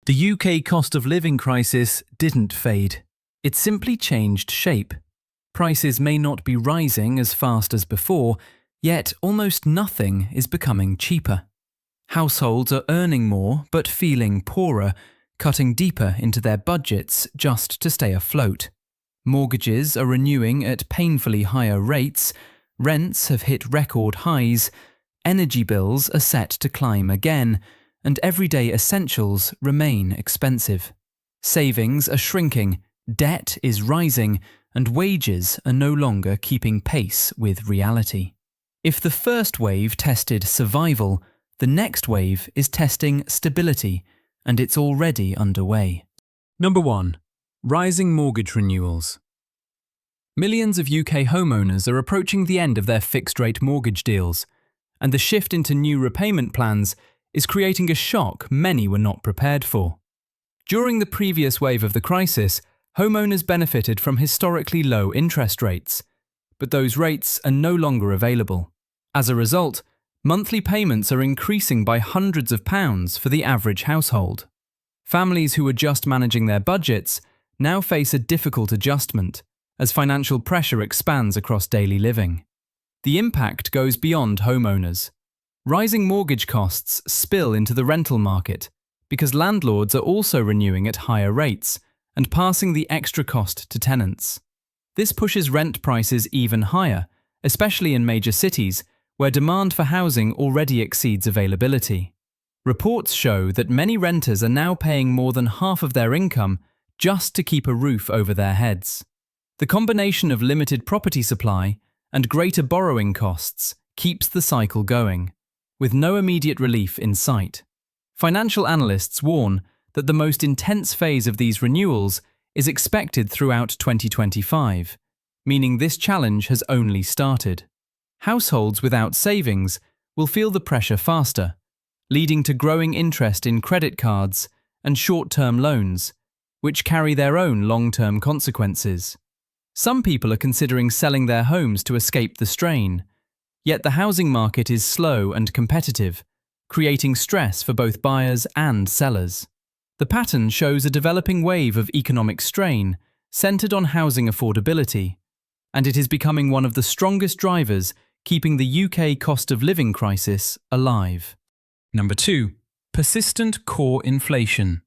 The UK cost of living crisis didn't fade. It simply changed shape. Prices may not be rising as fast as before, yet almost nothing is becoming cheaper. Households are earning more but feeling poorer, cutting deeper into their budgets just to stay afloat. Mortgages are renewing at painfully higher rates, rents have hit record highs, energy bills are set to climb again, and everyday essentials remain expensive. Savings are shrinking, debt is rising, and wages are no longer keeping pace with reality. If the first wave tested survival, the next wave is testing stability, and it's already underway. Number 1. Rising mortgage renewals. Millions of UK homeowners are approaching the end of their fixed-rate mortgage deals, and the shift into new repayment plans is creating a shock many were not prepared for. During the previous wave of the crisis, homeowners benefited from historically low interest rates, but those rates are no longer available. As a result, monthly payments are increasing by hundreds of pounds for the average household. Families who are just managing their budgets now face a difficult adjustment as financial pressure expands across daily living. The impact goes beyond homeowners. Rising mortgage costs spill into the rental market because landlords are also renewing at higher rates and passing the extra cost to tenants. This pushes rent prices even higher, especially in major cities where demand for housing already exceeds availability. Reports show that many renters are now paying more than half of their income just to keep a roof over their heads. The combination of limited property supply and greater borrowing costs keeps the cycle going, with no immediate relief in sight. Financial analysts warn that the most intense phase of these renewals is expected throughout 2025, meaning this challenge has only started. Households without savings will feel the pressure faster, leading to growing interest in credit cards and short-term loans, which carry their own long-term consequences. Some people are considering selling their homes to escape the strain, yet the housing market is slow and competitive, creating stress for both buyers and sellers. The pattern shows a developing wave of economic strain centered on housing affordability, and it is becoming one of the strongest drivers keeping the UK cost of living crisis alive. Number 2. Persistent core inflation.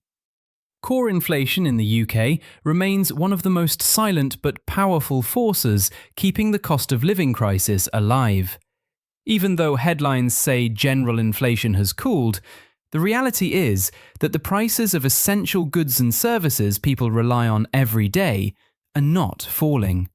Core inflation in the UK remains one of the most silent but powerful forces keeping the cost of living crisis alive. Even though headlines say general inflation has cooled, the reality is that the prices of essential goods and services people rely on every day are not falling.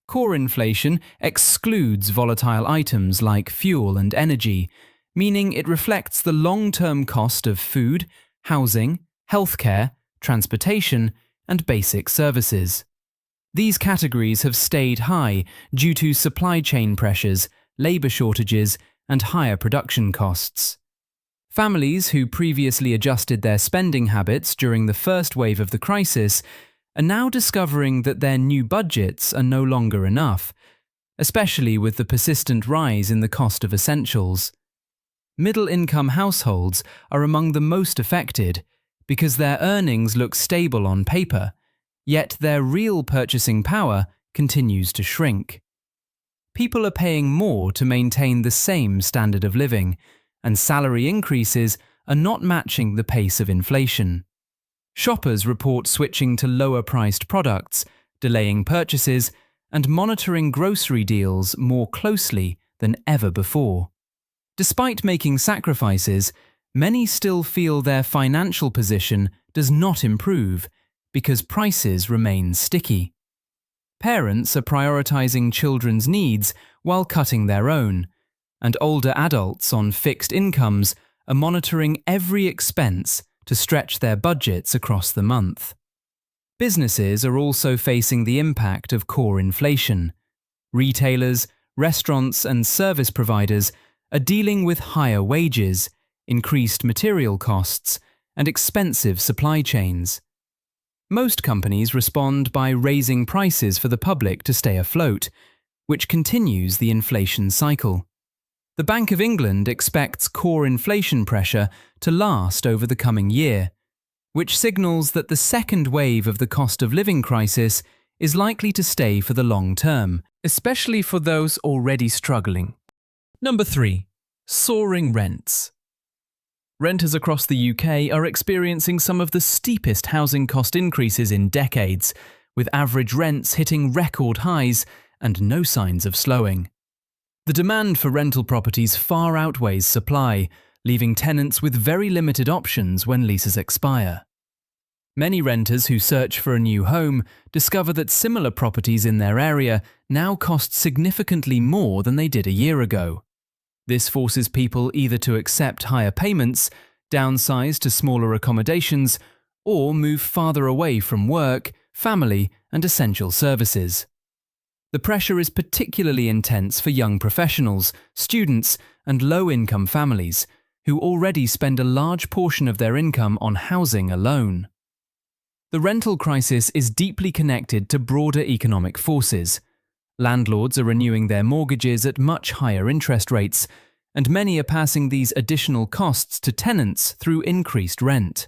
Core inflation excludes volatile items like fuel and energy, meaning it reflects the long-term cost of food, housing, healthcare, transportation, and basic services. These categories have stayed high due to supply chain pressures, labour shortages, and higher production costs. Families who previously adjusted their spending habits during the first wave of the crisis are now discovering that their new budgets are no longer enough, especially with the persistent rise in the cost of essentials. Middle-income households are among the most affected because their earnings look stable on paper, yet their real purchasing power continues to shrink. People are paying more to maintain the same standard of living, and salary increases are not matching the pace of inflation. Shoppers report switching to lower-priced products, delaying purchases, and monitoring grocery deals more closely than ever before. Despite making sacrifices, many still feel their financial position does not improve because prices remain sticky. Parents are prioritizing children's needs while cutting their own, and older adults on fixed incomes are monitoring every expense to stretch their budgets across the month. Businesses are also facing the impact of core inflation. Retailers, restaurants, and service providers are dealing with higher wages, increased material costs, and expensive supply chains. Most companies respond by raising prices for the public to stay afloat, which continues the inflation cycle. The Bank of England expects core inflation pressure to last over the coming year, which signals that the second wave of the cost of living crisis is likely to stay for the long term, especially for those already struggling. Number 3. Soaring rents. Renters across the UK are experiencing some of the steepest housing cost increases in decades, with average rents hitting record highs and no signs of slowing. The demand for rental properties far outweighs supply, leaving tenants with very limited options when leases expire. Many renters who search for a new home discover that similar properties in their area now cost significantly more than they did a year ago. This forces people either to accept higher payments, downsize to smaller accommodations, or move farther away from work, family, and essential services. The pressure is particularly intense for young professionals, students, and low-income families, who already spend a large portion of their income on housing alone. The rental crisis is deeply connected to broader economic forces. Landlords are renewing their mortgages at much higher interest rates, and many are passing these additional costs to tenants through increased rent.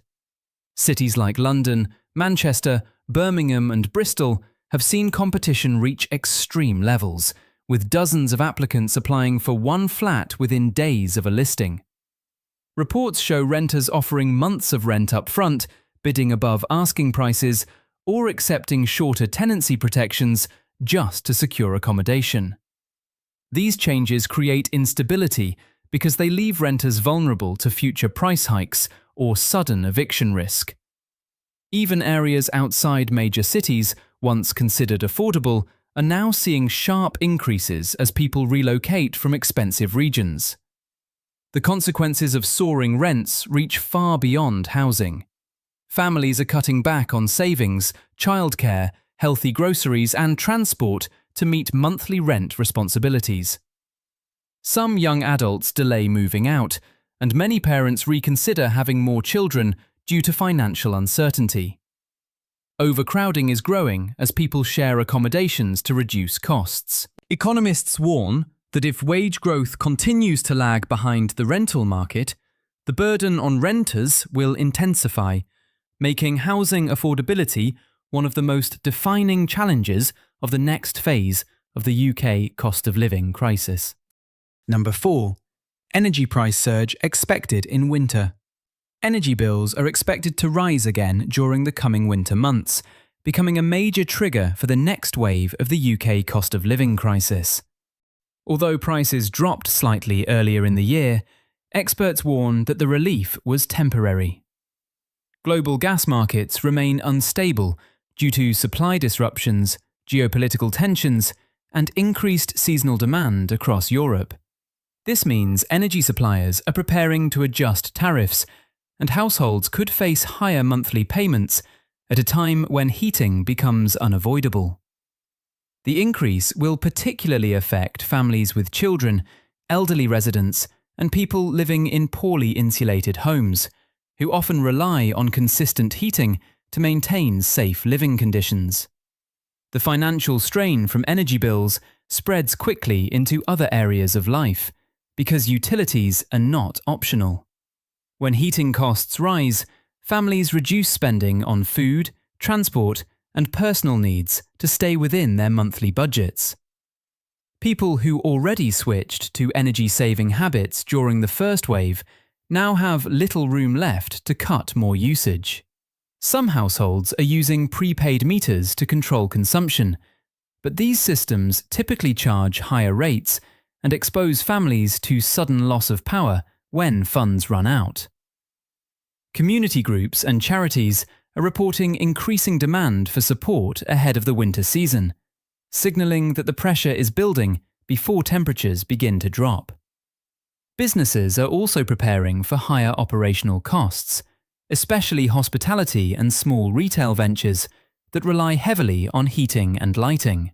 Cities like London, Manchester, Birmingham, and Bristol have seen competition reach extreme levels, with dozens of applicants applying for one flat within days of a listing. Reports show renters offering months of rent up front, bidding above asking prices, or accepting shorter tenancy protections just to secure accommodation. These changes create instability because they leave renters vulnerable to future price hikes or sudden eviction risk. Even areas outside major cities, once considered affordable, are now seeing sharp increases as people relocate from expensive regions. The consequences of soaring rents reach far beyond housing. Families are cutting back on savings, childcare, healthy groceries, and transport to meet monthly rent responsibilities. Some young adults delay moving out, and many parents reconsider having more children due to financial uncertainty. Overcrowding is growing as people share accommodations to reduce costs. Economists warn that if wage growth continues to lag behind the rental market, the burden on renters will intensify, making housing affordability one of the most defining challenges of the next phase of the UK cost of living crisis. Number 4. Energy price surge expected in winter. Energy bills are expected to rise again during the coming winter months, becoming a major trigger for the next wave of the UK cost of living crisis. Although prices dropped slightly earlier in the year, experts warn that the relief was temporary. Global gas markets remain unstable due to supply disruptions, geopolitical tensions, and increased seasonal demand across Europe. This means energy suppliers are preparing to adjust tariffs, and households could face higher monthly payments at a time when heating becomes unavoidable. The increase will particularly affect families with children, elderly residents, and people living in poorly insulated homes, who often rely on consistent heating to maintain safe living conditions. The financial strain from energy bills spreads quickly into other areas of life, because utilities are not optional. When heating costs rise, families reduce spending on food, transport, and personal needs to stay within their monthly budgets. People who already switched to energy-saving habits during the first wave now have little room left to cut more usage. Some households are using prepaid meters to control consumption, but these systems typically charge higher rates and expose families to sudden loss of power when funds run out. Community groups and charities are reporting increasing demand for support ahead of the winter season, signalling that the pressure is building before temperatures begin to drop. Businesses are also preparing for higher operational costs, especially hospitality and small retail ventures that rely heavily on heating and lighting.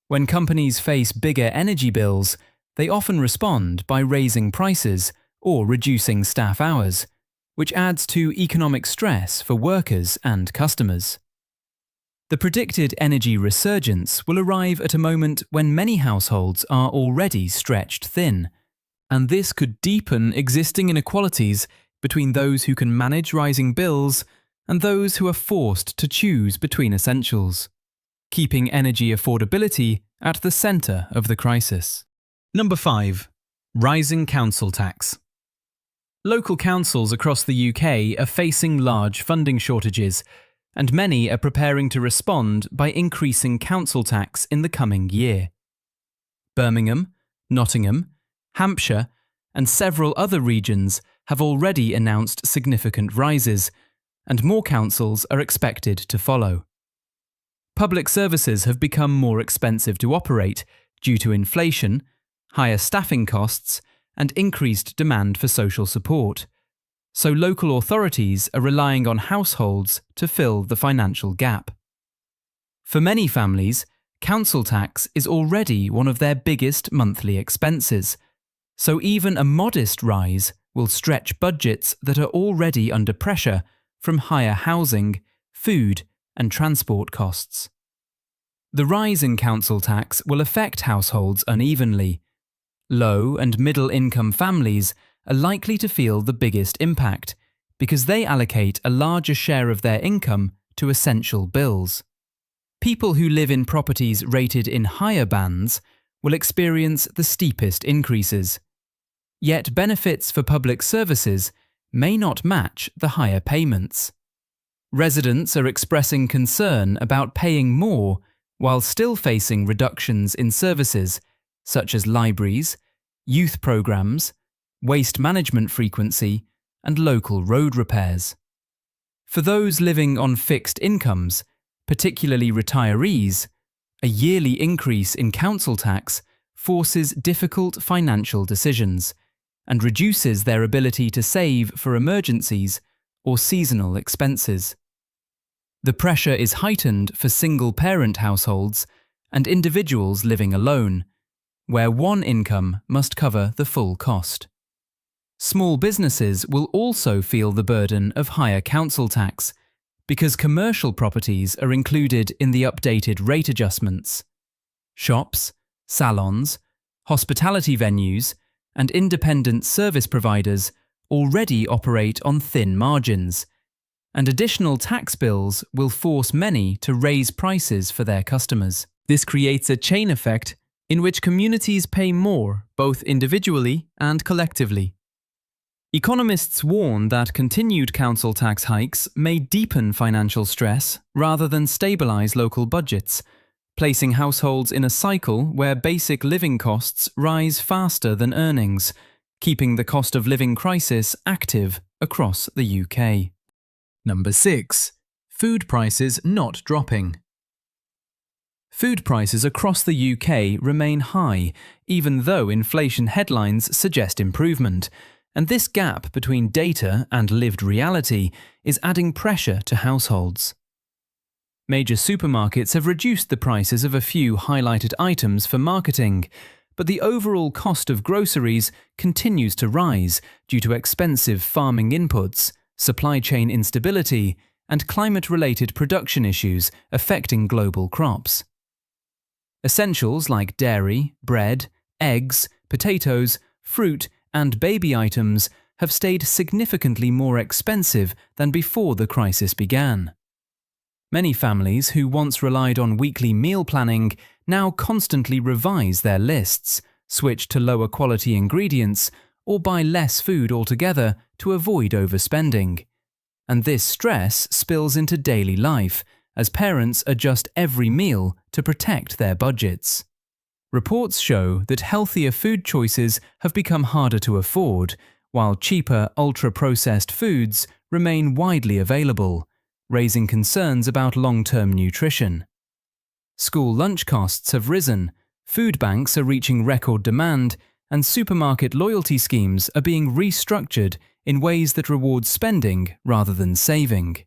When companies face bigger energy bills, they often respond by raising prices or reducing staff hours, which adds to economic stress for workers and customers. The predicted energy resurgence will arrive at a moment when many households are already stretched thin, and this could deepen existing inequalities between those who can manage rising bills and those who are forced to choose between essentials, keeping energy affordability at the centre of the crisis. Number 5. Rising council tax. Local councils across the UK are facing large funding shortages, and many are preparing to respond by increasing council tax in the coming year. Birmingham, Nottingham, Hampshire, and several other regions have already announced significant rises, and more councils are expected to follow. Public services have become more expensive to operate due to inflation, higher staffing costs, and increased demand for social support, so local authorities are relying on households to fill the financial gap. For many families, council tax is already one of their biggest monthly expenses, so even a modest rise will stretch budgets that are already under pressure from higher housing, food, and transport costs. The rise in council tax will affect households unevenly. Low and middle-income families are likely to feel the biggest impact because they allocate a larger share of their income to essential bills. People who live in properties rated in higher bands will experience the steepest increases. Yet benefits for public services may not match the higher payments. Residents are expressing concern about paying more while still facing reductions in services such as libraries, youth programs, waste management frequency, and local road repairs. For those living on fixed incomes, particularly retirees, a yearly increase in council tax forces difficult financial decisions and reduces their ability to save for emergencies or seasonal expenses. The pressure is heightened for single-parent households and individuals living alone, where one income must cover the full cost. Small businesses will also feel the burden of higher council tax because commercial properties are included in the updated rate adjustments. Shops, salons, hospitality venues, and independent service providers already operate on thin margins, and additional tax bills will force many to raise prices for their customers. This creates a chain effect in which communities pay more, both individually and collectively. Economists warn that continued council tax hikes may deepen financial stress rather than stabilise local budgets, placing households in a cycle where basic living costs rise faster than earnings, keeping the cost of living crisis active across the UK. Number 6. Food prices not dropping. Food prices across the UK remain high, even though inflation headlines suggest improvement, and this gap between data and lived reality is adding pressure to households. Major supermarkets have reduced the prices of a few highlighted items for marketing, but the overall cost of groceries continues to rise due to expensive farming inputs, supply chain instability, and climate-related production issues affecting global crops. Essentials like dairy, bread, eggs, potatoes, fruit, and baby items have stayed significantly more expensive than before the crisis began. Many families who once relied on weekly meal planning now constantly revise their lists, switch to lower quality ingredients, or buy less food altogether to avoid overspending. And this stress spills into daily life as parents adjust every meal to protect their budgets. Reports show that healthier food choices have become harder to afford, while cheaper ultra-processed foods remain widely available, raising concerns about long-term nutrition. School lunch costs have risen, food banks are reaching record demand, and supermarket loyalty schemes are being restructured in ways that reward spending rather than saving.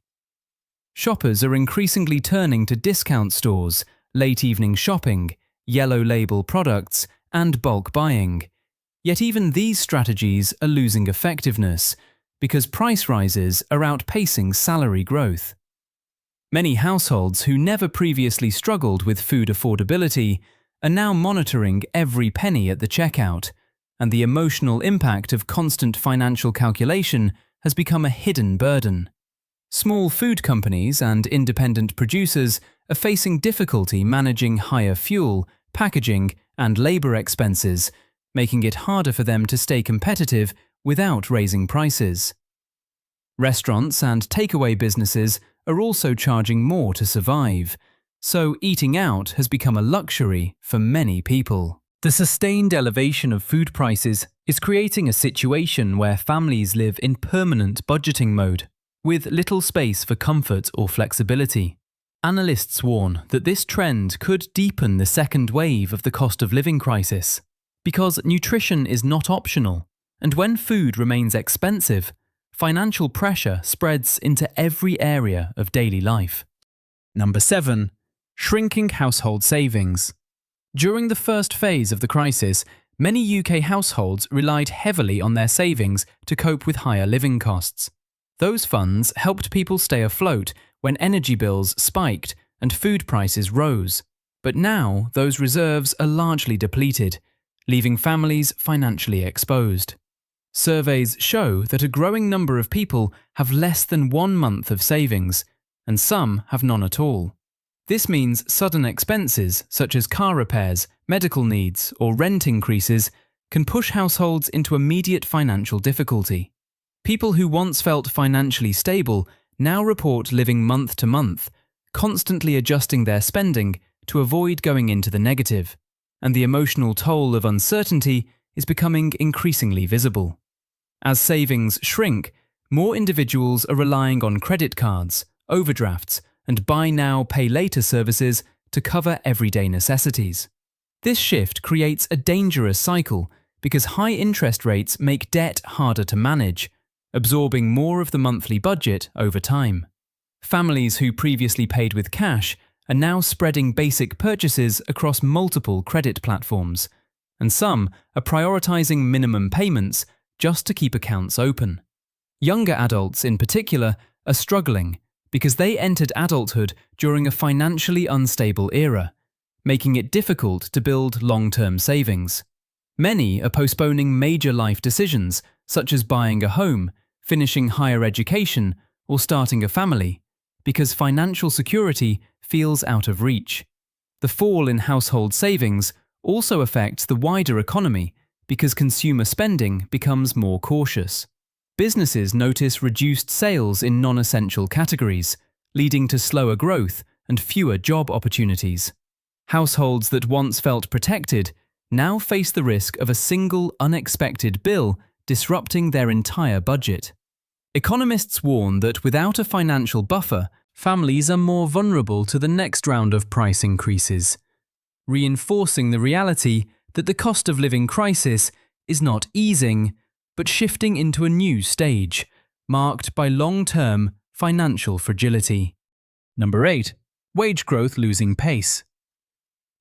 Shoppers are increasingly turning to discount stores, late-evening shopping, yellow label products, and bulk buying. Yet even these strategies are losing effectiveness because price rises are outpacing salary growth. Many households who never previously struggled with food affordability are now monitoring every penny at the checkout, and the emotional impact of constant financial calculation has become a hidden burden. Small food companies and independent producers are facing difficulty managing higher fuel, packaging, and labour expenses, making it harder for them to stay competitive without raising prices. Restaurants and takeaway businesses are also charging more to survive, so eating out has become a luxury for many people. The sustained elevation of food prices is creating a situation where families live in permanent budgeting mode, with little space for comfort or flexibility. Analysts warn that this trend could deepen the second wave of the cost of living crisis, because nutrition is not optional, and when food remains expensive, financial pressure spreads into every area of daily life. Number 7. Shrinking household savings. During the first phase of the crisis, many UK households relied heavily on their savings to cope with higher living costs. Those funds helped people stay afloat when energy bills spiked and food prices rose. But now those reserves are largely depleted, leaving families financially exposed. Surveys show that a growing number of people have less than 1 month of savings, and some have none at all. This means sudden expenses such as car repairs, medical needs, or rent increases can push households into immediate financial difficulty. People who once felt financially stable now report living month to month, constantly adjusting their spending to avoid going into the negative, and the emotional toll of uncertainty is becoming increasingly visible. As savings shrink, more individuals are relying on credit cards, overdrafts, and buy now, pay later services to cover everyday necessities. This shift creates a dangerous cycle because high interest rates make debt harder to manage, absorbing more of the monthly budget over time. Families who previously paid with cash are now spreading basic purchases across multiple credit platforms, and some are prioritizing minimum payments just to keep accounts open. Younger adults in particular are struggling because they entered adulthood during a financially unstable era, making it difficult to build long-term savings. Many are postponing major life decisions, such as buying a home, finishing higher education, or starting a family, because financial security feels out of reach. The fall in household savings also affects the wider economy because consumer spending becomes more cautious. Businesses notice reduced sales in non-essential categories, leading to slower growth and fewer job opportunities. Households that once felt protected now face the risk of a single unexpected bill disrupting their entire budget. Economists warn that without a financial buffer, families are more vulnerable to the next round of price increases, reinforcing the reality that the cost of living crisis is not easing, but shifting into a new stage, marked by long-term financial fragility. Number 8. Wage growth losing pace.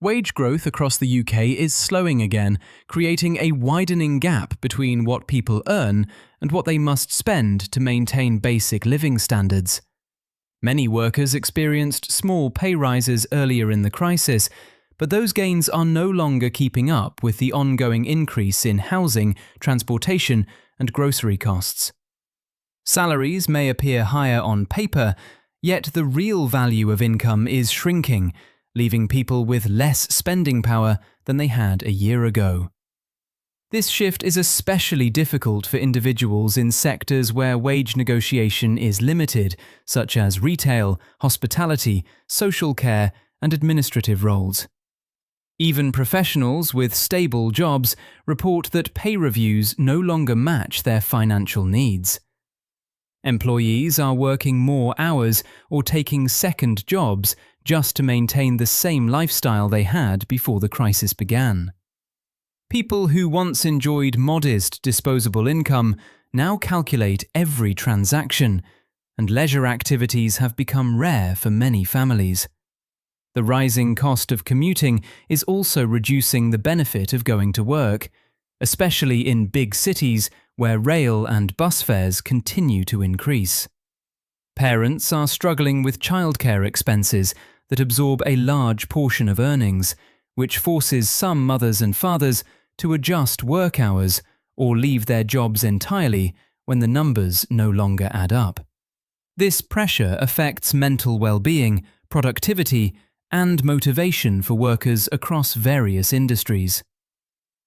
Wage growth across the UK is slowing again, creating a widening gap between what people earn and what they must spend to maintain basic living standards. Many workers experienced small pay rises earlier in the crisis, but those gains are no longer keeping up with the ongoing increase in housing, transportation, and grocery costs. Salaries may appear higher on paper, yet the real value of income is shrinking, leaving people with less spending power than they had a year ago. This shift is especially difficult for individuals in sectors where wage negotiation is limited, such as retail, hospitality, social care, and administrative roles. Even professionals with stable jobs report that pay reviews no longer match their financial needs. Employees are working more hours or taking second jobs just to maintain the same lifestyle they had before the crisis began. People who once enjoyed modest disposable income now calculate every transaction, and leisure activities have become rare for many families. The rising cost of commuting is also reducing the benefit of going to work, especially in big cities where rail and bus fares continue to increase. Parents are struggling with childcare expenses that absorb a large portion of earnings, which forces some mothers and fathers to adjust work hours or leave their jobs entirely when the numbers no longer add up. This pressure affects mental well-being, productivity, and motivation for workers across various industries.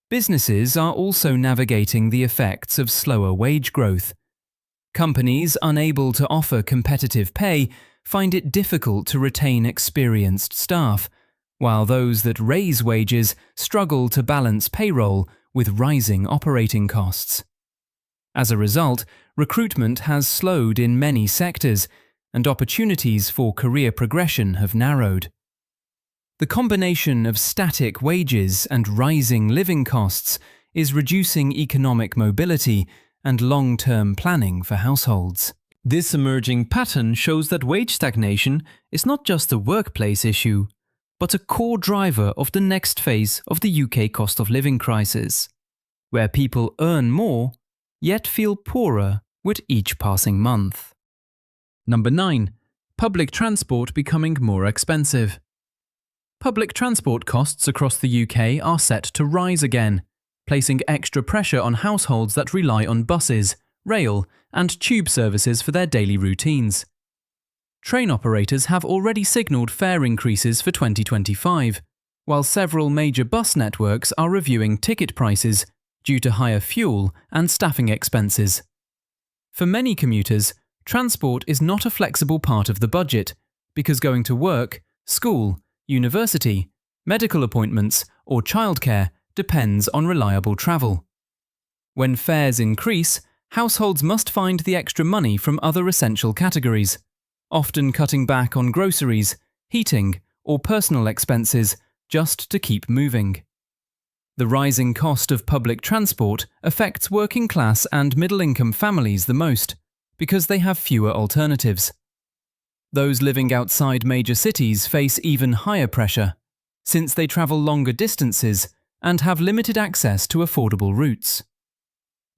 Businesses are also navigating the effects of slower wage growth. Companies unable to offer competitive pay find it difficult to retain experienced staff, while those that raise wages struggle to balance payroll with rising operating costs. As a result, recruitment has slowed in many sectors, and opportunities for career progression have narrowed. The combination of static wages and rising living costs is reducing economic mobility and long-term planning for households. This emerging pattern shows that wage stagnation is not just a workplace issue, but a core driver of the next phase of the UK cost of living crisis, where people earn more, yet feel poorer with each passing month. Number 9. Public transport becoming more expensive. Public transport costs across the UK are set to rise again, placing extra pressure on households that rely on buses, rail, and tube services for their daily routines. Train operators have already signalled fare increases for 2025, while several major bus networks are reviewing ticket prices due to higher fuel and staffing expenses. For many commuters, transport is not a flexible part of the budget because going to work, school, university, medical appointments, or childcare depends on reliable travel. When fares increase, households must find the extra money from other essential categories, often cutting back on groceries, heating, or personal expenses just to keep moving. The rising cost of public transport affects working-class and middle-income families the most because they have fewer alternatives. Those living outside major cities face even higher pressure, since they travel longer distances and have limited access to affordable routes.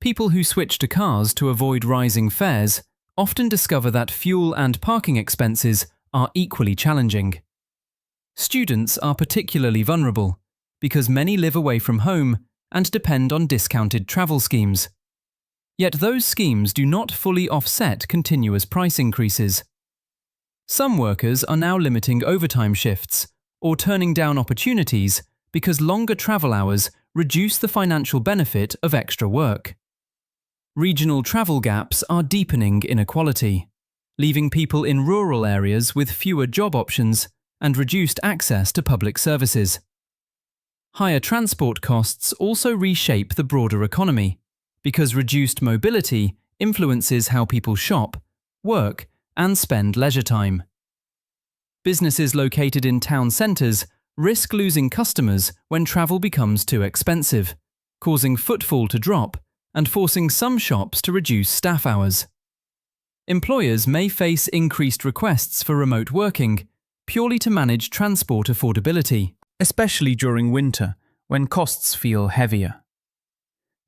People who switch to cars to avoid rising fares often discover that fuel and parking expenses are equally challenging. Students are particularly vulnerable because many live away from home and depend on discounted travel schemes. Yet those schemes do not fully offset continuous price increases. Some workers are now limiting overtime shifts or turning down opportunities because longer travel hours reduce the financial benefit of extra work. Regional travel gaps are deepening inequality, leaving people in rural areas with fewer job options and reduced access to public services. Higher transport costs also reshape the broader economy because reduced mobility influences how people shop, work, and spend leisure time. Businesses located in town centres risk losing customers when travel becomes too expensive, causing footfall to drop and forcing some shops to reduce staff hours. Employers may face increased requests for remote working purely to manage transport affordability, especially during winter when costs feel heavier.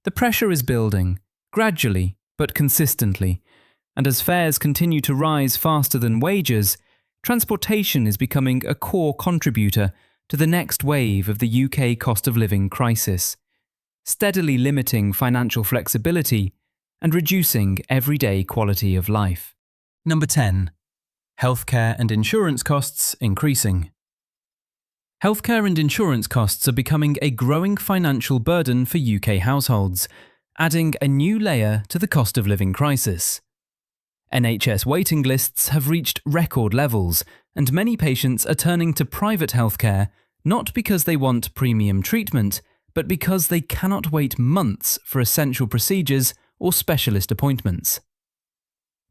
The pressure is building, gradually but consistently, and as fares continue to rise faster than wages, transportation is becoming a core contributor to the next wave of the UK cost of living crisis, steadily limiting financial flexibility and reducing everyday quality of life. Number 10. Healthcare and insurance costs increasing. Healthcare and insurance costs are becoming a growing financial burden for UK households, adding a new layer to the cost of living crisis. NHS waiting lists have reached record levels, and many patients are turning to private healthcare not because they want premium treatment, but because they cannot wait months for essential procedures or specialist appointments.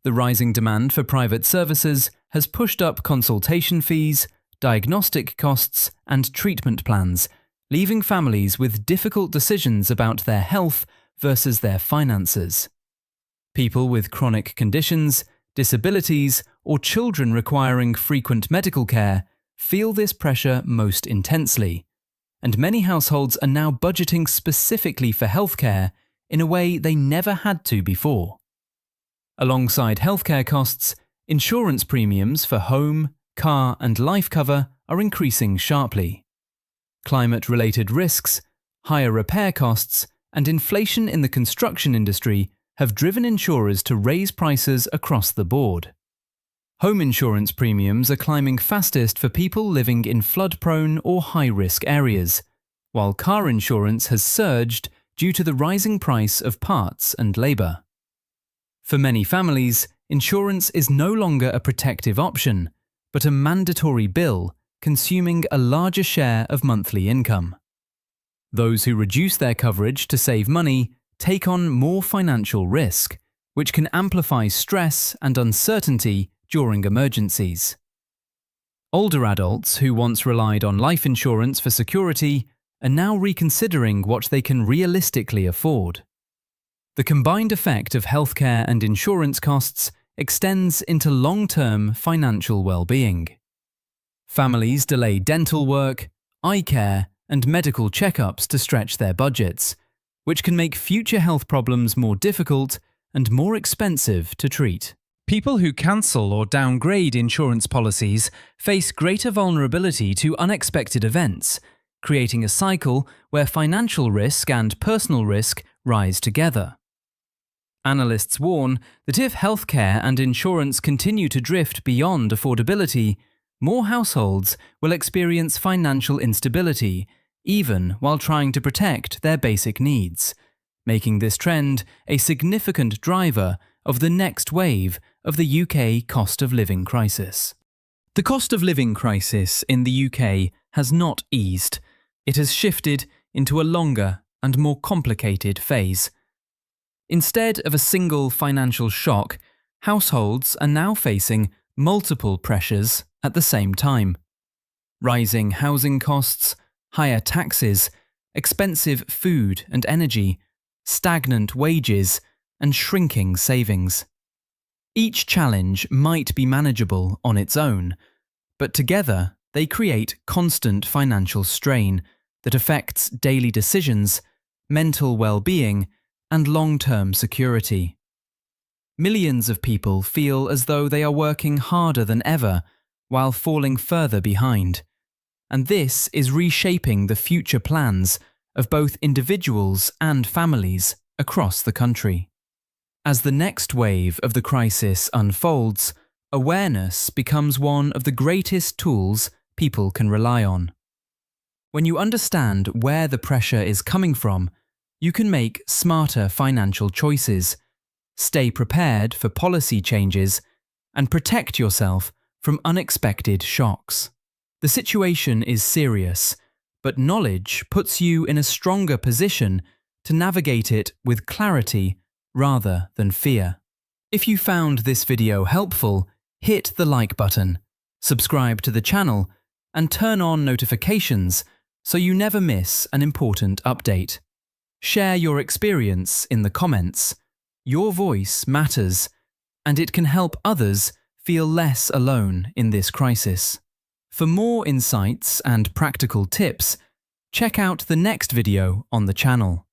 The rising demand for private services has pushed up consultation fees, diagnostic costs, and treatment plans, leaving families with difficult decisions about their health versus their finances. People with chronic conditions, disabilities, or children requiring frequent medical care feel this pressure most intensely, and many households are now budgeting specifically for healthcare in a way they never had to before. Alongside healthcare costs, insurance premiums for home, car, and life cover are increasing sharply. Climate-related risks, higher repair costs, and inflation in the construction industry have driven insurers to raise prices across the board. Home insurance premiums are climbing fastest for people living in flood-prone or high-risk areas, while car insurance has surged due to the rising price of parts and labour. For many families, insurance is no longer a protective option, but a mandatory bill, consuming a larger share of monthly income. Those who reduce their coverage to save money take on more financial risk, which can amplify stress and uncertainty during emergencies. Older adults who once relied on life insurance for security are now reconsidering what they can realistically afford. The combined effect of healthcare and insurance costs extends into long-term financial well-being. Families delay dental work, eye care, and medical checkups to stretch their budgets, which can make future health problems more difficult and more expensive to treat. People who cancel or downgrade insurance policies face greater vulnerability to unexpected events, creating a cycle where financial risk and personal risk rise together. Analysts warn that if healthcare and insurance continue to drift beyond affordability, more households will experience financial instability, even while trying to protect their basic needs, making this trend a significant driver of the next wave of the UK cost of living crisis. The cost of living crisis in the UK has not eased. It has shifted into a longer and more complicated phase. Instead of a single financial shock, households are now facing multiple pressures at the same time. Rising housing costs, higher taxes, expensive food and energy, stagnant wages, and shrinking savings. Each challenge might be manageable on its own, but together they create constant financial strain that affects daily decisions, mental well-being, and long-term security. Millions of people feel as though they are working harder than ever while falling further behind, and this is reshaping the future plans of both individuals and families across the country. As the next wave of the crisis unfolds, awareness becomes one of the greatest tools people can rely on. When you understand where the pressure is coming from, you can make smarter financial choices, stay prepared for policy changes, and protect yourself from unexpected shocks. The situation is serious, but knowledge puts you in a stronger position to navigate it with clarity rather than fear. If you found this video helpful, hit the like button, subscribe to the channel, and turn on notifications so you never miss an important update. Share your experience in the comments. Your voice matters, and it can help others feel less alone in this crisis. For more insights and practical tips, check out the next video on the channel.